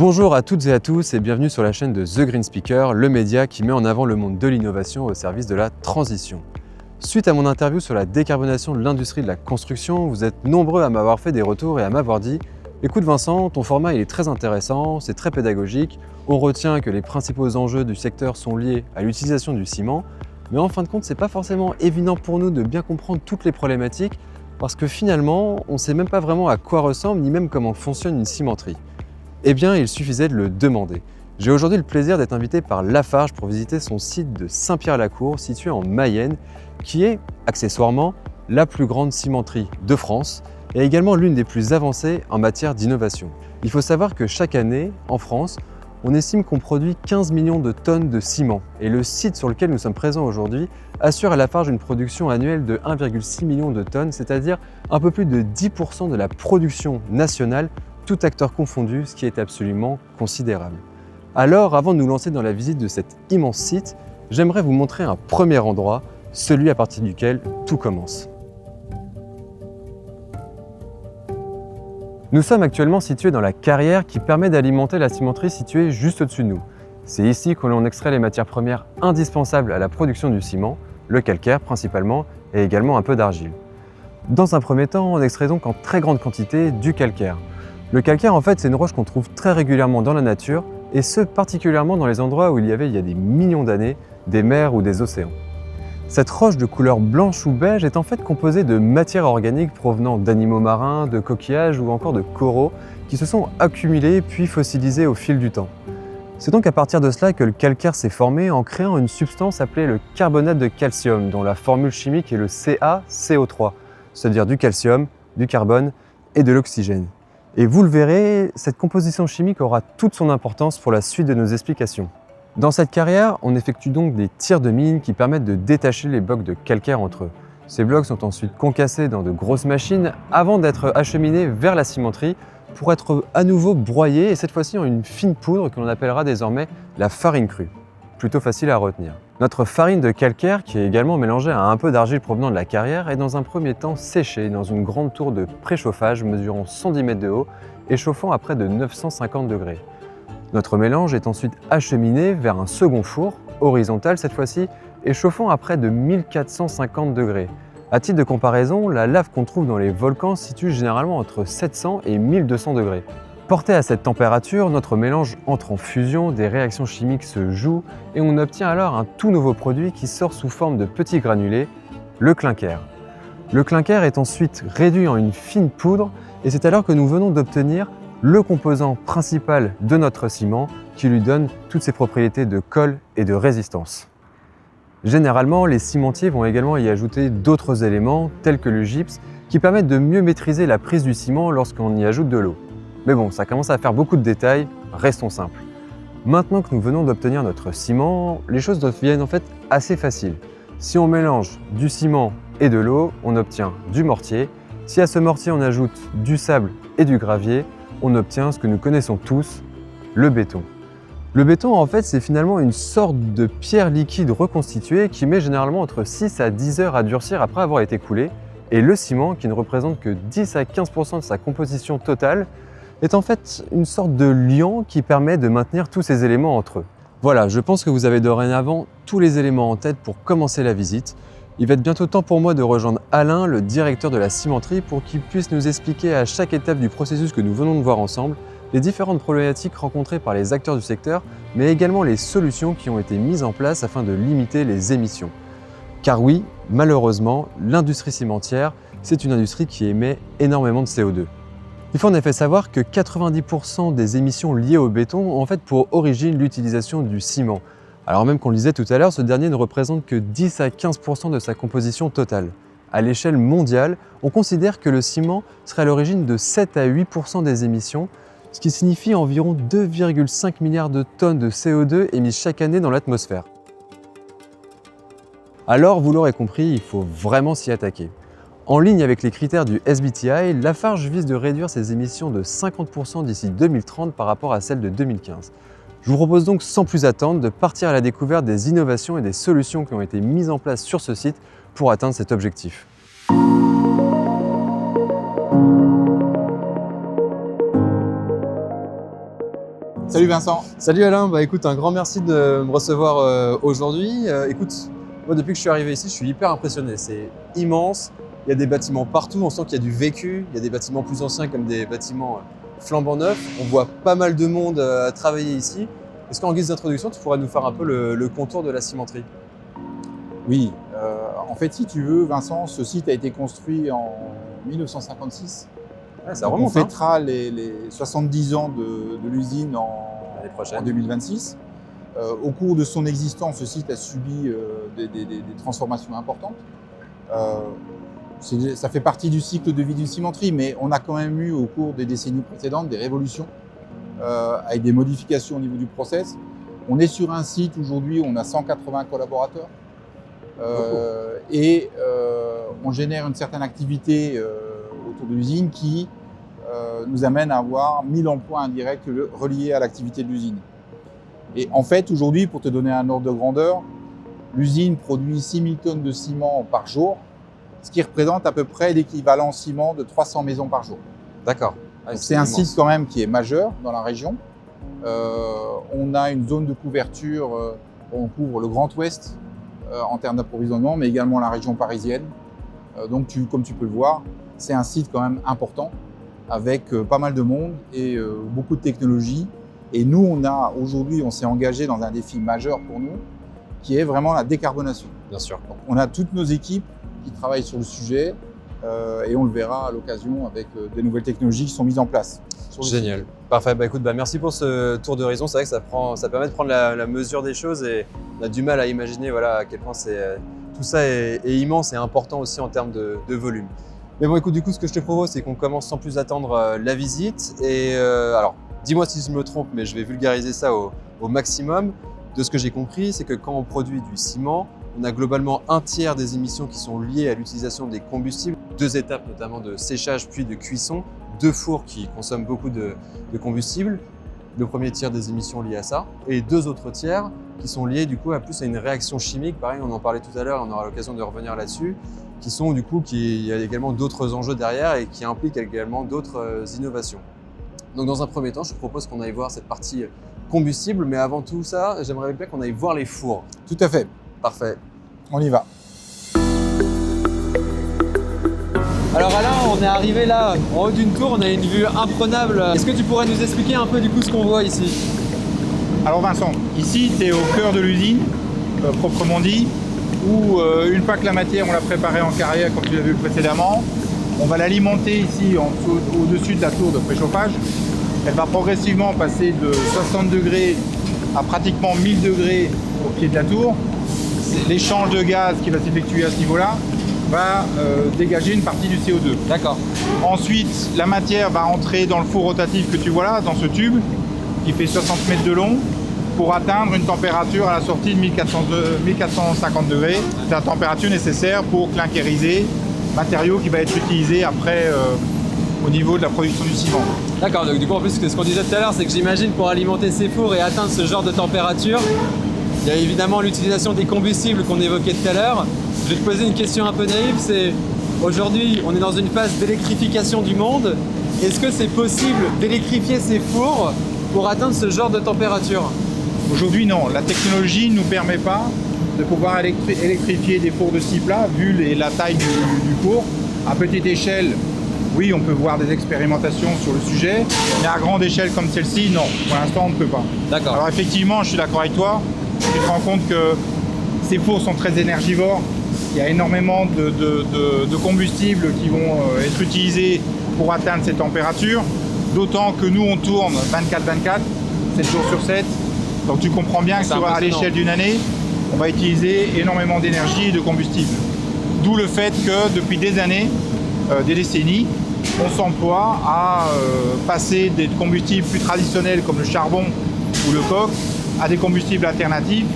Bonjour à toutes et à tous et bienvenue sur la chaîne de The Green Speaker, le média qui met en avant le monde de l'innovation au service de la transition. Suite à mon interview sur la décarbonation de l'industrie de la construction, vous êtes nombreux à m'avoir fait des retours et à m'avoir dit « Écoute Vincent, ton format il est très intéressant, c'est très pédagogique, on retient que les principaux enjeux du secteur sont liés à l'utilisation du ciment, mais en fin de compte c'est pas forcément évident pour nous de bien comprendre toutes les problématiques parce que finalement on ne sait même pas vraiment à quoi ressemble ni même comment fonctionne une cimenterie. » Eh bien, il suffisait de le demander. J'ai aujourd'hui le plaisir d'être invité par Lafarge pour visiter son site de Saint-Pierre-la-Cour, situé en Mayenne, qui est, accessoirement, la plus grande cimenterie de France et également l'une des plus avancées en matière d'innovation. Il faut savoir que chaque année, en France, on estime qu'on produit 15 millions de tonnes de ciment et le site sur lequel nous sommes présents aujourd'hui assure à Lafarge une production annuelle de 1,6 million de tonnes, c'est-à-dire un peu plus de 10% de la production nationale, tout acteur confondu, ce qui est absolument considérable. Alors, avant de nous lancer dans la visite de cet immense site, j'aimerais vous montrer un premier endroit, celui à partir duquel tout commence. Nous sommes actuellement situés dans la carrière qui permet d'alimenter la cimenterie située juste au-dessus de nous. C'est ici que l'on extrait les matières premières indispensables à la production du ciment, le calcaire principalement, et également un peu d'argile. Dans un premier temps, on extrait donc en très grande quantité du calcaire. Le calcaire, en fait, c'est une roche qu'on trouve très régulièrement dans la nature, et ce, particulièrement dans les endroits où il y a des millions d'années, des mers ou des océans. Cette roche de couleur blanche ou beige est en fait composée de matières organiques provenant d'animaux marins, de coquillages ou encore de coraux qui se sont accumulés puis fossilisés au fil du temps. C'est donc à partir de cela que le calcaire s'est formé en créant une substance appelée le carbonate de calcium, dont la formule chimique est le CaCO3, c'est-à-dire du calcium, du carbone et de l'oxygène. Et vous le verrez, cette composition chimique aura toute son importance pour la suite de nos explications. Dans cette carrière, on effectue donc des tirs de mine qui permettent de détacher les blocs de calcaire entre eux. Ces blocs sont ensuite concassés dans de grosses machines avant d'être acheminés vers la cimenterie pour être à nouveau broyés et cette fois-ci en une fine poudre que l'on appellera désormais la farine crue. Plutôt facile à retenir. Notre farine de calcaire, qui est également mélangée à un peu d'argile provenant de la carrière, est dans un premier temps séchée dans une grande tour de préchauffage mesurant 110 mètres de haut et chauffant à près de 950 degrés. Notre mélange est ensuite acheminé vers un second four, horizontal cette fois-ci, et chauffant à près de 1450 degrés. À titre de comparaison, la lave qu'on trouve dans les volcans se situe généralement entre 700 et 1200 degrés. Porté à cette température, notre mélange entre en fusion, des réactions chimiques se jouent et on obtient alors un tout nouveau produit qui sort sous forme de petits granulés, le clinker. Le clinker est ensuite réduit en une fine poudre et c'est alors que nous venons d'obtenir le composant principal de notre ciment qui lui donne toutes ses propriétés de colle et de résistance. Généralement, les cimentiers vont également y ajouter d'autres éléments tels que le gypse qui permettent de mieux maîtriser la prise du ciment lorsqu'on y ajoute de l'eau. Mais bon, ça commence à faire beaucoup de détails, restons simples. Maintenant que nous venons d'obtenir notre ciment, les choses deviennent en fait assez faciles. Si on mélange du ciment et de l'eau, on obtient du mortier. Si à ce mortier on ajoute du sable et du gravier, on obtient ce que nous connaissons tous, le béton. Le béton, en fait, c'est finalement une sorte de pierre liquide reconstituée qui met généralement entre 6 à 10 heures à durcir après avoir été coulé. Et le ciment, qui ne représente que 10 à 15% de sa composition totale, est en fait une sorte de liant qui permet de maintenir tous ces éléments entre eux. Voilà, je pense que vous avez dorénavant tous les éléments en tête pour commencer la visite. Il va être bientôt temps pour moi de rejoindre Alain, le directeur de la cimenterie, pour qu'il puisse nous expliquer à chaque étape du processus que nous venons de voir ensemble les différentes problématiques rencontrées par les acteurs du secteur, mais également les solutions qui ont été mises en place afin de limiter les émissions. Car oui, malheureusement, l'industrie cimentière, c'est une industrie qui émet énormément de CO2. Il faut en effet savoir que 90% des émissions liées au béton ont en fait pour origine l'utilisation du ciment. Alors même qu'on le disait tout à l'heure, ce dernier ne représente que 10 à 15% de sa composition totale. À l'échelle mondiale, on considère que le ciment serait à l'origine de 7 à 8% des émissions, ce qui signifie environ 2,5 milliards de tonnes de CO2 émises chaque année dans l'atmosphère. Alors, vous l'aurez compris, il faut vraiment s'y attaquer. En ligne avec les critères du SBTi, Lafarge vise de réduire ses émissions de 50% d'ici 2030 par rapport à celles de 2015. Je vous propose donc sans plus attendre de partir à la découverte des innovations et des solutions qui ont été mises en place sur ce site pour atteindre cet objectif. Salut Vincent. Salut Alain, bah écoute, un grand merci de me recevoir aujourd'hui. Écoute, moi depuis que je suis arrivé ici, je suis hyper impressionné. C'est immense, il y a des bâtiments partout, on sent qu'il y a du vécu, il y a des bâtiments plus anciens comme des bâtiments flambant neufs. On voit pas mal de monde travailler ici. Est-ce qu'en guise d'introduction, tu pourrais nous faire un peu le contour de la cimenterie? Oui, en fait, si tu veux, Vincent, ce site a été construit en 1956. Ouais, ça On remonte, fêtera les 70 ans de l'usine en 2026. Au cours de son existence, ce site a subi des transformations importantes. Ça fait partie du cycle de vie d'une cimenterie, mais on a quand même eu au cours des décennies précédentes des révolutions avec des modifications au niveau du process. On est sur un site aujourd'hui où on a 180 collaborateurs et on génère une certaine activité autour de l'usine qui nous amène à avoir 1000 emplois indirects reliés à l'activité de l'usine. Et en fait, aujourd'hui, pour te donner un ordre de grandeur, l'usine produit 6000 tonnes de ciment par jour, ce qui représente à peu près l'équivalent ciment de 300 maisons par jour. D'accord. C'est un site quand même qui est majeur dans la région. On a une zone de couverture, on couvre le Grand Ouest en termes d'approvisionnement, mais également la région parisienne. Donc, comme tu peux le voir, c'est un site quand même important avec pas mal de monde et beaucoup de technologies. Et nous, aujourd'hui, on s'est engagé dans un défi majeur pour nous, qui est vraiment la décarbonation. Bien sûr. Donc, on a toutes nos équipes qui travaillent sur le sujet et on le verra à l'occasion avec des nouvelles technologies qui sont mises en place. Génial. Parfait. Bah, écoute, merci pour ce tour d'horizon. C'est vrai que ça permet de prendre la mesure des choses et on a du mal à imaginer voilà, à quel point tout ça est immense et important aussi en termes de volume. Mais bon, écoute, du coup, ce que je te propose, c'est qu'on commence sans plus attendre la visite. Et alors, dis-moi si je me trompe, mais je vais vulgariser ça au maximum. De ce que j'ai compris, c'est que quand on produit du ciment, on a globalement un tiers des émissions qui sont liées à l'utilisation des combustibles, 2 étapes notamment de séchage puis de cuisson, 2 fours qui consomment beaucoup de combustible, le premier tiers des émissions liées à ça, et 2 autres tiers qui sont liés du coup à une réaction chimique, pareil on en parlait tout à l'heure, on aura l'occasion de revenir là-dessus, qui sont du coup, il y a également d'autres enjeux derrière et qui impliquent également d'autres innovations. Donc dans un premier temps, je te propose qu'on aille voir cette partie combustible, mais avant tout ça, j'aimerais bien qu'on aille voir les fours. Tout à fait. Parfait. On y va. Alors Alain, on est arrivé là, en haut d'une tour, on a une vue imprenable. Est-ce que tu pourrais nous expliquer un peu du coup ce qu'on voit ici? Alors Vincent, ici tu es au cœur de l'usine, proprement dit, où une fois que la matière on l'a préparée en carrière comme tu l'as vu précédemment, on va l'alimenter ici au-dessus de la tour de préchauffage. Elle va progressivement passer de 60 degrés à pratiquement 1000 degrés au pied de la tour. L'échange de gaz qui va s'effectuer à ce niveau-là va dégager une partie du CO2. D'accord. Ensuite, la matière va entrer dans le four rotatif que tu vois là, dans ce tube, qui fait 60 mètres de long, pour atteindre une température à la sortie de 1450 degrés. C'est la température nécessaire pour clinkériser, matériau qui va être utilisé après au niveau de la production du ciment. D'accord, donc du coup en plus ce qu'on disait tout à l'heure, c'est que j'imagine pour alimenter ces fours et atteindre ce genre de température, il y a évidemment l'utilisation des combustibles qu'on évoquait tout à l'heure. Je vais te poser une question un peu naïve, c'est aujourd'hui on est dans une phase d'électrification du monde. Est-ce que c'est possible d'électrifier ces fours pour atteindre ce genre de température? Aujourd'hui non, la technologie ne nous permet pas de pouvoir électrifier des fours de ce type-là, vu la taille du four. À petite échelle, oui, on peut voir des expérimentations sur le sujet, mais à grande échelle comme celle-ci, non. Pour l'instant, on ne peut pas. D'accord. Alors effectivement, je suis d'accord avec toi. Tu te rends compte que ces fours sont très énergivores. Il y a énormément de combustibles qui vont être utilisés pour atteindre ces températures. D'autant que nous, on tourne 24/24, 7 jours sur 7. Donc tu comprends bien que à l'échelle d'une année, on va utiliser énormément d'énergie et de combustible. D'où le fait que depuis des années, des décennies, on s'emploie à passer des combustibles plus traditionnels comme le charbon ou le coke à des combustibles alternatifs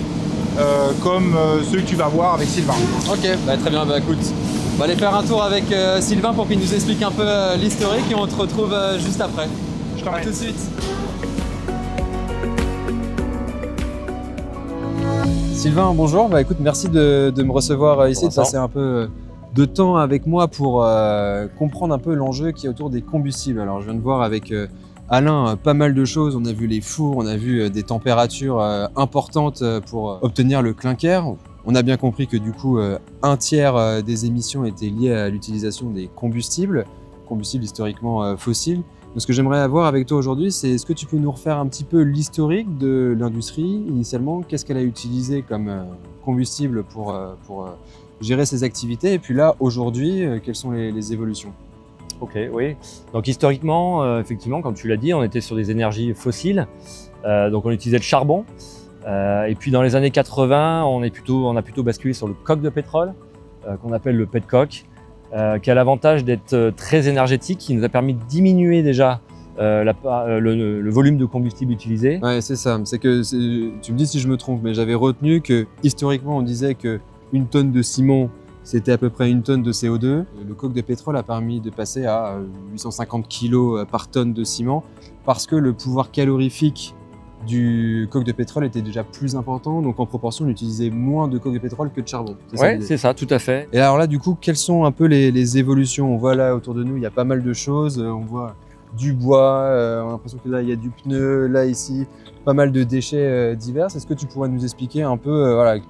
comme ceux que tu vas voir avec Sylvain. Ok, bah, très bien, bah, écoute, on va aller faire un tour avec Sylvain pour qu'il nous explique un peu l'historique et on te retrouve juste après. Je t'en À tout de suite. Sylvain, bonjour. Bah, écoute, merci de me recevoir ici, de passer un peu de temps avec moi pour comprendre un peu l'enjeu qui est autour des combustibles. Alors, je viens de voir avec Alain, pas mal de choses. On a vu les fours, on a vu des températures importantes pour obtenir le clinker. On a bien compris que du coup, un tiers des émissions étaient liées à l'utilisation des combustibles historiquement fossiles. Donc, ce que j'aimerais avoir avec toi aujourd'hui, c'est est-ce que tu peux nous refaire un petit peu l'historique de l'industrie initialement? Qu'est-ce qu'elle a utilisé comme combustible pour gérer ses activités? Et puis là, aujourd'hui, quelles sont les évolutions? Ok, oui. Donc historiquement, effectivement, comme tu l'as dit, on était sur des énergies fossiles. Donc on utilisait le charbon. Et puis dans les années 80, on a plutôt basculé sur le coke de pétrole, qu'on appelle le petcoke. Qui a l'avantage d'être très énergétique, qui nous a permis de diminuer déjà le volume de combustible utilisé. Ouais, c'est ça. Tu me dis si je me trompe, mais j'avais retenu que historiquement, on disait que une tonne de ciment, c'était à peu près une tonne de CO2. Le coke de pétrole a permis de passer à 850 kg par tonne de ciment parce que le pouvoir calorifique du coke de pétrole était déjà plus important, donc en proportion on utilisait moins de coke de pétrole que de charbon. Oui, c'est ça, tout à fait. Et alors là du coup, quelles sont un peu les évolutions? On voit là autour de nous, il y a pas mal de choses, on voit du bois, on a l'impression que là il y a du pneu, là ici, pas mal de déchets divers. Est-ce que tu pourrais nous expliquer un peu voilà,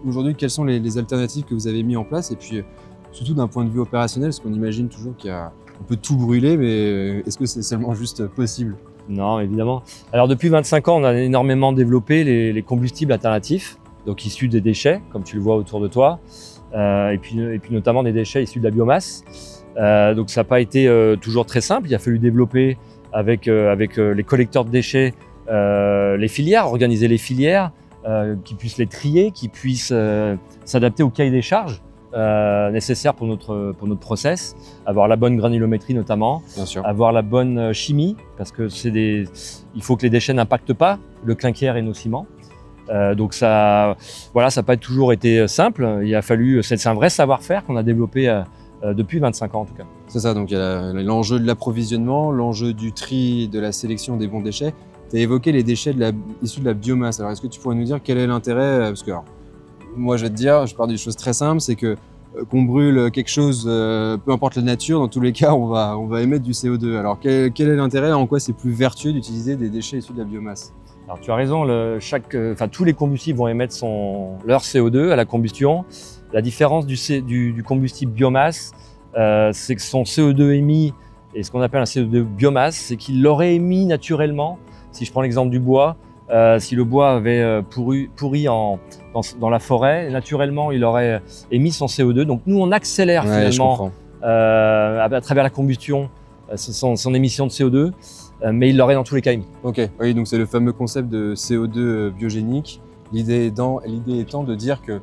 aujourd'hui quelles sont les alternatives que vous avez mis en place et puis surtout d'un point de vue opérationnel, parce qu'on imagine toujours qu'on peut tout brûler, mais est-ce que c'est seulement juste possible? Non, évidemment. Alors depuis 25 ans, on a énormément développé les combustibles alternatifs, donc issus des déchets, comme tu le vois autour de toi, et puis notamment des déchets issus de la biomasse. Donc ça n'a pas été toujours très simple. Il a fallu développer avec les collecteurs de déchets les filières, organiser les filières, qui puissent les trier, qui puissent s'adapter au cahier des charges nécessaires pour notre process, avoir la bonne granulométrie notamment, Bien sûr. avoir la bonne chimie, parce que il faut que les déchets n'impactent pas le clinker et nos ciments. Donc ça n'a pas toujours été simple. Il a fallu, c'est un vrai savoir-faire qu'on a développé depuis 25 ans en tout cas. C'est ça, donc il y a l'enjeu de l'approvisionnement, l'enjeu du tri, de la sélection des bons déchets. Tu as évoqué les déchets issus de la biomasse. Alors est-ce que tu pourrais nous dire quel est l'intérêt? Parce que alors, moi je vais te dire, je pars d'une chose très simple, c'est que qu'on brûle quelque chose, peu importe la nature, dans tous les cas on va émettre du CO2. Alors quel est l'intérêt? En quoi c'est plus vertueux d'utiliser des déchets issus de la biomasse? Alors tu as raison, tous les combustibles vont émettre leur CO2 à la combustion. La différence du combustible biomasse, c'est que son CO2 émis, et ce qu'on appelle un CO2 biomasse, c'est qu'il l'aurait émis naturellement. Si je prends l'exemple du bois, si le bois avait pourri dans la forêt, naturellement il aurait émis son CO2. Donc nous on accélère finalement à travers la combustion son émission de CO2, mais il l'aurait dans tous les cas émis. Ok, oui, donc c'est le fameux concept de CO2 biogénique. L'idée étant de dire que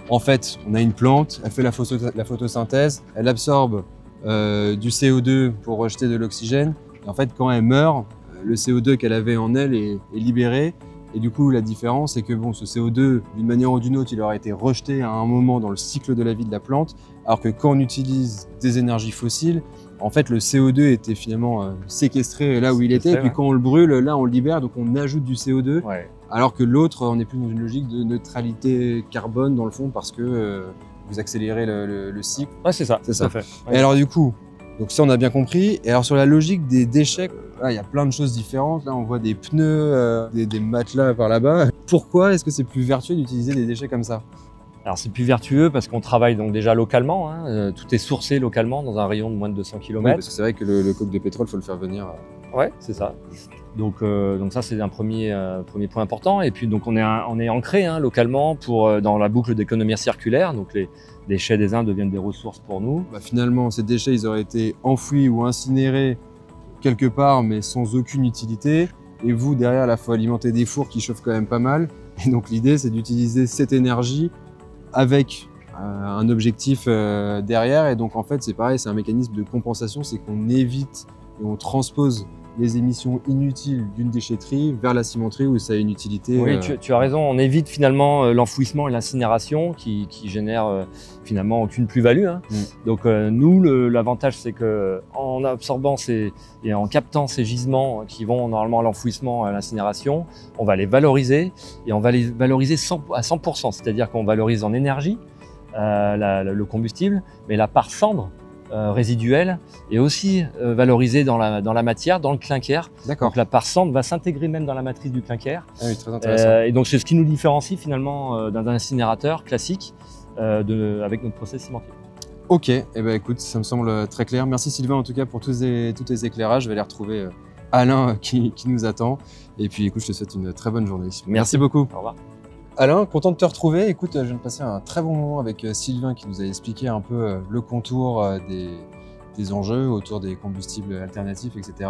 en fait, on a une plante, elle fait la photosynthèse, elle absorbe du CO2 pour rejeter de l'oxygène. Et en fait, quand elle meurt, le CO2 qu'elle avait en elle est libéré. Et du coup, la différence, c'est que ce CO2, d'une manière ou d'une autre, il aurait été rejeté à un moment dans le cycle de la vie de la plante. Alors que quand on utilise des énergies fossiles, en fait, le CO2 était finalement séquestré là où il était. Et puis quand on le brûle, là, on le libère, donc on ajoute du CO2. Ouais. Alors que l'autre, on est plus dans une logique de neutralité carbone dans le fond parce que vous accélérez le cycle. Ouais, c'est ça. C'est ça. Fait. Ouais. Et alors du coup, donc ça on a bien compris. Et alors sur la logique des déchets, il y a plein de choses différentes. Là on voit des pneus, des matelas par là-bas. Pourquoi est-ce que c'est plus vertueux d'utiliser des déchets comme ça? Alors c'est plus vertueux parce qu'on travaille donc déjà localement, tout est sourcé localement dans un rayon de moins de 200 km. Oui, parce que c'est vrai que le coke de pétrole, il faut le faire venir. Ouais, c'est ça. Donc ça c'est un premier point important. Et puis donc on est ancré localement dans la boucle d'économie circulaire. Donc les déchets des uns deviennent des ressources pour nous. Finalement, ces déchets, ils auraient été enfouis ou incinérés quelque part, mais sans aucune utilité. Et vous, derrière, il faut alimenter des fours qui chauffent quand même pas mal. Et donc l'idée, c'est d'utiliser cette énergie avec un objectif derrière. Et donc en fait, c'est pareil, c'est un mécanisme de compensation, c'est qu'on évite et on transpose les émissions inutiles d'une déchetterie vers la cimenterie où ça a une utilité. Oui, tu as raison, on évite finalement l'enfouissement et l'incinération qui génèrent finalement aucune plus-value. Donc nous, l'avantage c'est qu'en absorbant et en captant ces gisements qui vont normalement à l'enfouissement, à l'incinération, on va les valoriser et on va les valoriser à 100%, c'est-à-dire qu'on valorise en énergie le combustible, mais la part cendre résiduelle est aussi valorisée dans la matière, dans le clinker. D'accord. Donc la part cendre va s'intégrer même dans la matrice du clinker. Ah oui, très intéressant. Et donc c'est ce qui nous différencie finalement d'un incinérateur classique avec notre process cimentique. Ok, eh ben, écoute, ça me semble très clair. Merci Sylvain en tout cas pour tous tes éclairages. Je vais aller retrouver Alain qui nous attend. Et puis écoute, je te souhaite une très bonne journée. Merci beaucoup. Au revoir. Alain, content de te retrouver. Écoute, je viens de passer un très bon moment avec Sylvain qui nous a expliqué un peu le contour des enjeux autour des combustibles alternatifs, etc.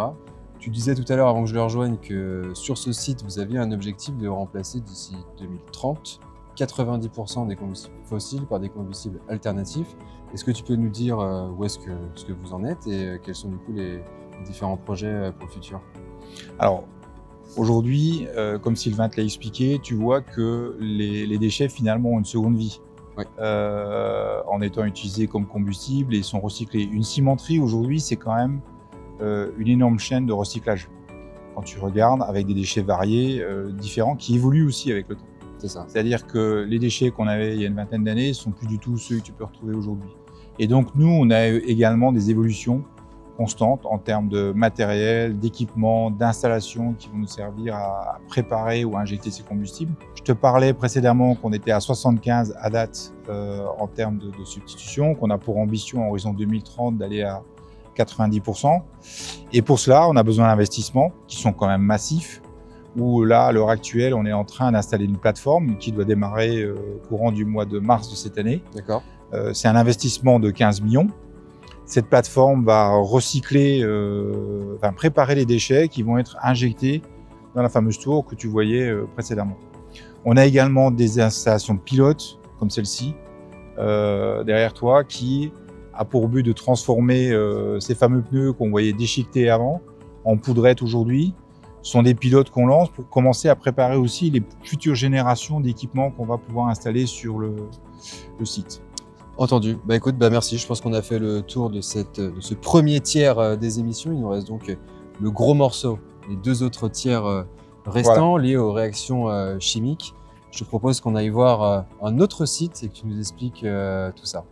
Tu disais tout à l'heure, avant que je le rejoigne, que sur ce site, vous aviez un objectif de remplacer d'ici 2030 90% des combustibles fossiles par des combustibles alternatifs. Est-ce que tu peux nous dire où est-ce que vous en êtes et quels sont du coup les différents projets pour le futur? Alors, aujourd'hui, comme Sylvain te l'a expliqué, tu vois que les déchets finalement ont une seconde vie. Oui. En étant utilisés comme combustible et sont recyclés. Une cimenterie aujourd'hui, c'est quand même une énorme chaîne de recyclage. Quand tu regardes, avec des déchets variés, différents, qui évoluent aussi avec le temps. C'est ça. C'est-à-dire que les déchets qu'on avait il y a une vingtaine d'années ne sont plus du tout ceux que tu peux retrouver aujourd'hui. Et donc nous, on a également des évolutions constantes en termes de matériel, d'équipement, d'installation qui vont nous servir à préparer ou à injecter ces combustibles. Je te parlais précédemment qu'on était à 75 à date en termes de substitution, qu'on a pour ambition en horizon 2030 d'aller à 90%. Et pour cela, on a besoin d'investissements qui sont quand même massifs, où là, à l'heure actuelle, on est en train d'installer une plateforme qui doit démarrer courant du mois de mars de cette année. D'accord. C'est un investissement de 15 millions. Cette plateforme va recycler, préparer les déchets qui vont être injectés dans la fameuse tour que tu voyais précédemment. On a également des installations pilotes, comme celle-ci, derrière toi, qui a pour but de transformer ces fameux pneus qu'on voyait déchiquetés avant en poudrette aujourd'hui. Ce sont des pilotes qu'on lance pour commencer à préparer aussi les futures générations d'équipements qu'on va pouvoir installer sur le site. Entendu. Bah écoute, merci. Je pense qu'on a fait le tour de ce premier tiers des émissions. Il nous reste donc le gros morceau, les deux autres tiers restants liés aux réactions chimiques. Je te propose qu'on aille voir un autre site et que tu nous expliques tout ça.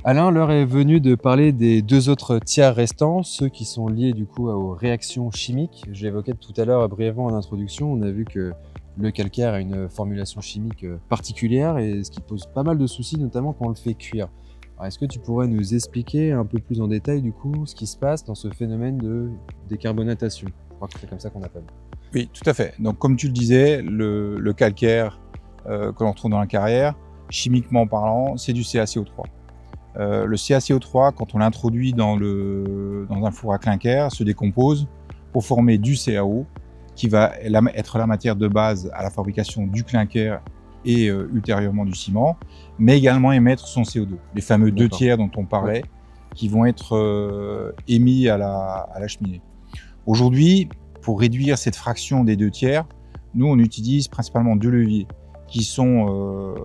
Alain, l'heure est venue de parler des deux autres tiers restants, ceux qui sont liés du coup aux réactions chimiques. Je l'évoquais tout à l'heure brièvement en introduction. On a vu que le calcaire a une formulation chimique particulière et ce qui pose pas mal de soucis, notamment quand on le fait cuire. Alors, est-ce que tu pourrais nous expliquer un peu plus en détail du coup ce qui se passe dans ce phénomène de décarbonatation? Je crois que c'est comme ça qu'on appelle. Oui, tout à fait. Donc comme tu le disais, le calcaire que l'on retrouve dans la carrière, chimiquement parlant, c'est du CaCO3. Le CaCO3, quand on l'introduit dans un four à clinker, se décompose pour former du CaO, qui va être la matière de base à la fabrication du clinker et ultérieurement du ciment, mais également émettre son CO2, les fameux 2 tiers dont on parlait, qui vont être émis à la cheminée. Aujourd'hui, pour réduire cette fraction des 2 tiers, nous on utilise principalement 2 leviers qui sont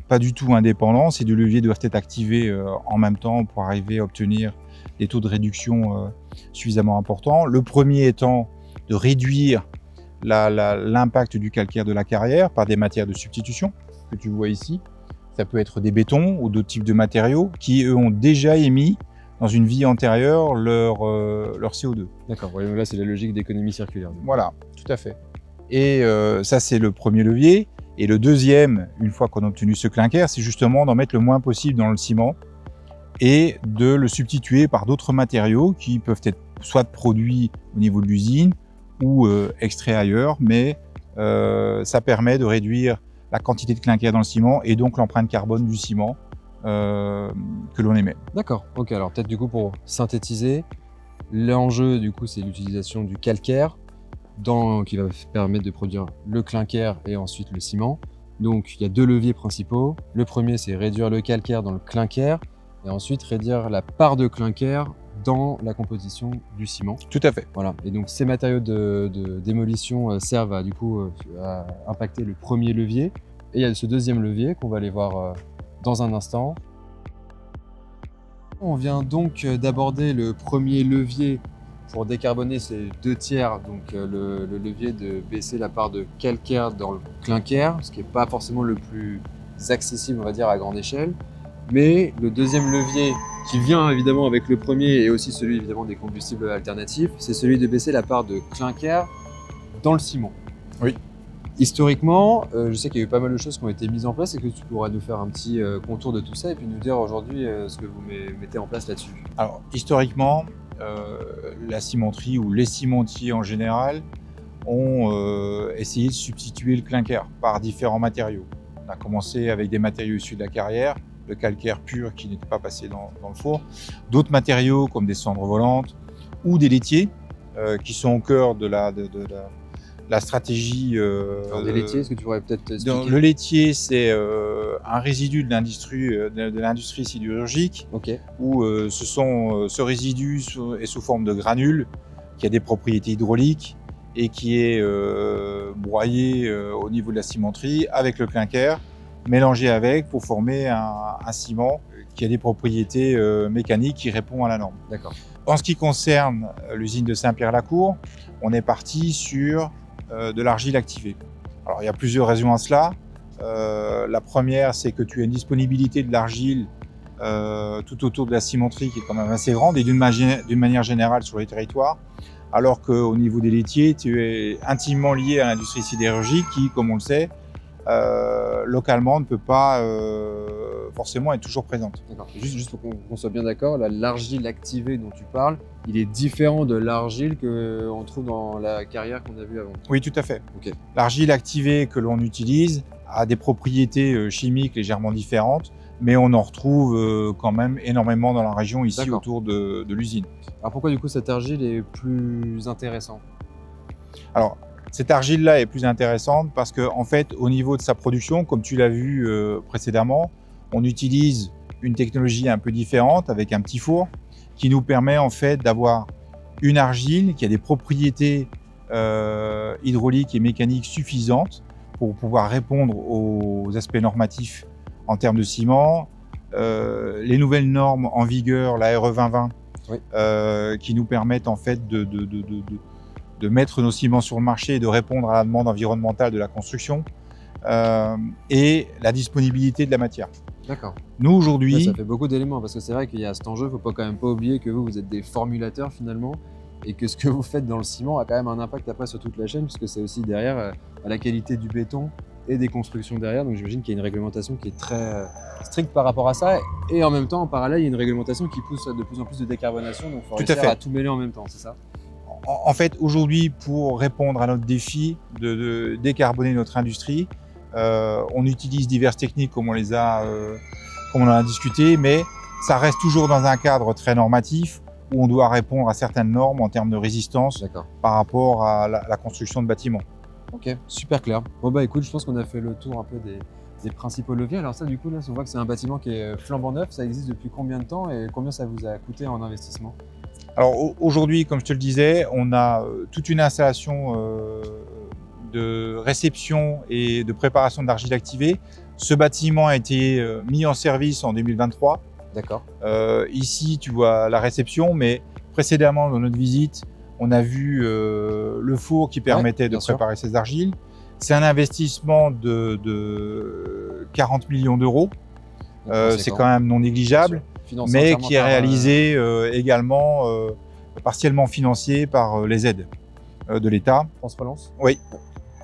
pas du tout indépendants. Ces 2 leviers doivent être activés en même temps pour arriver à obtenir des taux de réduction suffisamment importants. Le premier étant de réduire l'impact du calcaire de la carrière par des matières de substitution que tu vois ici. Ça peut être des bétons ou d'autres types de matériaux qui, eux, ont déjà émis dans une vie antérieure leur CO2. D'accord, ouais, là c'est la logique d'économie circulaire. Voilà, tout à fait. Et ça, c'est le premier levier. Et le deuxième, une fois qu'on a obtenu ce clinker, c'est justement d'en mettre le moins possible dans le ciment et de le substituer par d'autres matériaux qui peuvent être soit produits au niveau de l'usine ou extraits ailleurs, mais ça permet de réduire la quantité de clinker dans le ciment et donc l'empreinte carbone du ciment que l'on émet. D'accord, ok, alors peut-être du coup pour synthétiser, l'enjeu du coup c'est l'utilisation du calcaire qui va permettre de produire le clinker et ensuite le ciment. Donc il y a 2 leviers principaux. Le premier c'est réduire le calcaire dans le clinker et ensuite réduire la part de clinker dans la composition du ciment. Tout à fait. Voilà. Et donc ces matériaux de démolition servent à, à impacter le premier levier. Et il y a ce deuxième levier qu'on va aller voir dans un instant. On vient donc d'aborder le premier levier pour décarboner ces 2 tiers, donc le levier de baisser la part de calcaire dans le clinker, ce qui n'est pas forcément le plus accessible, on va dire, à grande échelle. Mais le deuxième levier qui vient évidemment avec le premier et aussi celui évidemment des combustibles alternatifs, c'est celui de baisser la part de clinker dans le ciment. Oui. Historiquement, je sais qu'il y a eu pas mal de choses qui ont été mises en place. Est-ce que tu pourrais nous faire un petit contour de tout ça et puis nous dire aujourd'hui ce que vous mettez en place là-dessus? Alors, historiquement, la cimenterie ou les cimentiers en général ont essayé de substituer le clinker par différents matériaux. On a commencé avec des matériaux issus de la carrière, le calcaire pur qui n'était pas passé dans le four, d'autres matériaux comme des cendres volantes ou des laitiers qui sont au cœur de la stratégie. Alors, des laitiers, est-ce que tu pourrais peut-être expliquer? Le laitier, c'est un résidu de l'industrie sidérurgique, Ok. où ce résidu est sous forme de granules, qui a des propriétés hydrauliques et qui est broyé au niveau de la cimenterie avec le clinker, mélangé avec pour former un ciment qui a des propriétés mécaniques qui répond à la norme. D'accord. En ce qui concerne l'usine de Saint-Pierre-la-Cour, on est parti sur de l'argile activée. Alors il y a plusieurs raisons à cela. La première, c'est que tu as une disponibilité de l'argile tout autour de la cimenterie qui est quand même assez grande et d'une manière générale sur les territoires, alors qu'au niveau des laitiers, tu es intimement lié à l'industrie sidérurgique qui, comme on le sait, localement ne peut pas forcément être toujours présente. D'accord. Juste pour qu'on soit bien d'accord, l'argile activée dont tu parles, il est différent de l'argile qu'on trouve dans la carrière qu'on a vue avant. Oui, tout à fait. Ok. L'argile activée que l'on utilise a des propriétés chimiques légèrement différentes, mais on en retrouve quand même énormément dans la région ici autour de l'usine. Alors pourquoi du coup cette argile est plus intéressante? Alors, cette argile-là est plus intéressante parce que, en fait, au niveau de sa production, comme tu l'as vu précédemment, on utilise une technologie un peu différente avec un petit four qui nous permet en fait d'avoir une argile qui a des propriétés hydrauliques et mécaniques suffisantes pour pouvoir répondre aux aspects normatifs en termes de ciment. Les nouvelles normes en vigueur, la RE 2020, oui. Qui nous permettent en fait de mettre nos ciments sur le marché et de répondre à la demande environnementale de la construction et la disponibilité de la matière. D'accord. Nous aujourd'hui, ça fait beaucoup d'éléments parce que c'est vrai qu'il y a cet enjeu. Il ne faut quand même pas oublier que vous êtes des formulateurs finalement et que ce que vous faites dans le ciment a quand même un impact après sur toute la chaîne puisque c'est aussi derrière à la qualité du béton et des constructions derrière. Donc j'imagine qu'il y a une réglementation qui est très stricte par rapport à ça et en même temps en parallèle il y a une réglementation qui pousse de plus en plus de décarbonation. Donc il faut réussir à tout mêler en même temps, c'est ça? En fait, aujourd'hui, pour répondre à notre défi de décarboner notre industrie, on utilise diverses techniques comme on en a discuté, mais ça reste toujours dans un cadre très normatif où on doit répondre à certaines normes en termes de résistance par rapport à la construction de bâtiments. Ok, super clair. Bon bah écoute, je pense qu'on a fait le tour un peu des principaux leviers. Alors ça, du coup, là, on voit que c'est un bâtiment qui est flambant neuf. Ça existe depuis combien de temps et combien ça vous a coûté en investissement? Alors aujourd'hui, comme je te le disais, on a toute une installation de réception et de préparation d'argile activée. Ce bâtiment a été mis en service en 2023. D'accord. Ici, tu vois la réception, mais précédemment, dans notre visite, on a vu le four qui permettait de préparer ces argiles. C'est un investissement de 40 millions d'euros. C'est quand même non négligeable, mais qui est réalisé également partiellement financé par les aides de l'État. France Relance? Oui,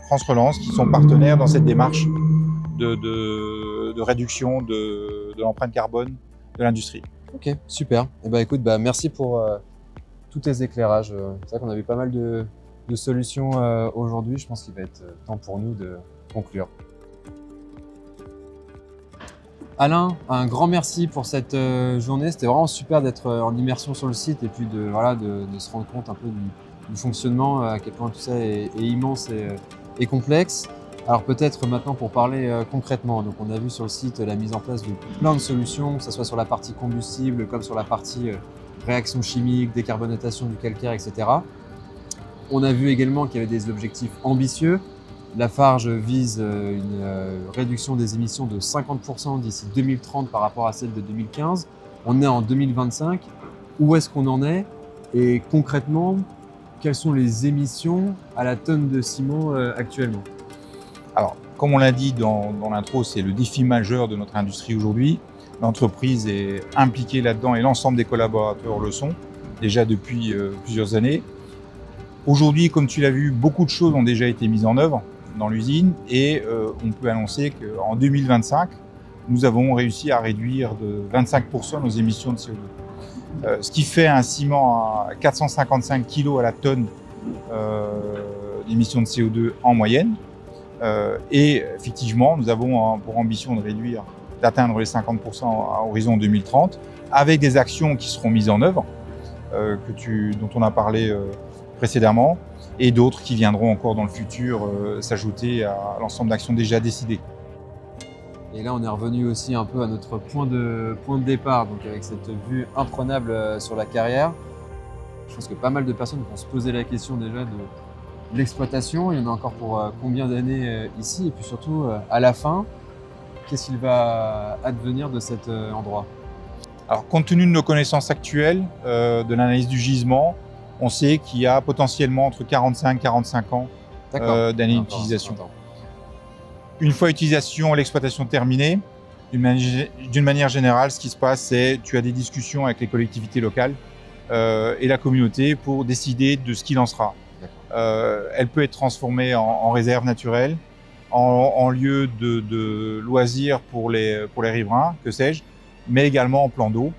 France Relance, qui sont partenaires dans cette démarche de réduction de l'empreinte carbone de l'industrie. Ok, super. Et bah écoute, merci pour tous tes éclairages. C'est vrai qu'on a vu pas mal de solutions aujourd'hui. Je pense qu'il va être temps pour nous de conclure. Alain, un grand merci pour cette journée. C'était vraiment super d'être en immersion sur le site et puis de se rendre compte un peu du fonctionnement, à quel point tout ça est immense et complexe. Alors peut-être maintenant pour parler concrètement, donc on a vu sur le site la mise en place de plein de solutions, que ce soit sur la partie combustible comme sur la partie réaction chimique, décarbonatation du calcaire, etc. On a vu également qu'il y avait des objectifs ambitieux. Lafarge vise une réduction des émissions de 50% d'ici 2030 par rapport à celle de 2015. On est en 2025. Où est-ce qu'on en est? Et concrètement, quelles sont les émissions à la tonne de ciment actuellement? Alors, comme on l'a dit dans l'intro, c'est le défi majeur de notre industrie aujourd'hui. L'entreprise est impliquée là-dedans et l'ensemble des collaborateurs le sont, déjà depuis plusieurs années. Aujourd'hui, comme tu l'as vu, beaucoup de choses ont déjà été mises en œuvre dans l'usine et on peut annoncer qu'en 2025, nous avons réussi à réduire de 25% nos émissions de CO2. Ce qui fait un ciment à 455 kg à la tonne d'émissions de CO2 en moyenne. Et effectivement, nous avons pour ambition d'atteindre les 50% à horizon 2030, avec des actions qui seront mises en œuvre, dont on a parlé précédemment, et d'autres qui viendront encore dans le futur s'ajouter à l'ensemble d'actions déjà décidées. Et là, on est revenu aussi un peu à notre point de départ, donc avec cette vue imprenable sur la carrière. Je pense que pas mal de personnes vont se poser la question déjà de l'exploitation. Il y en a encore pour combien d'années ici? Et puis surtout, à la fin, qu'est-ce qu'il va advenir de cet endroit? Alors, compte tenu de nos connaissances actuelles, de l'analyse du gisement, on sait qu'il y a potentiellement entre 45 et 45 ans d'années d'utilisation. Une fois l'utilisation et l'exploitation terminée, d'une manière générale, ce qui se passe, c'est que tu as des discussions avec les collectivités locales et la communauté pour décider de ce qu'il en sera. Elle peut être transformée en réserve naturelle, en lieu de loisirs pour les riverains, que sais-je, mais également en plan d'eau.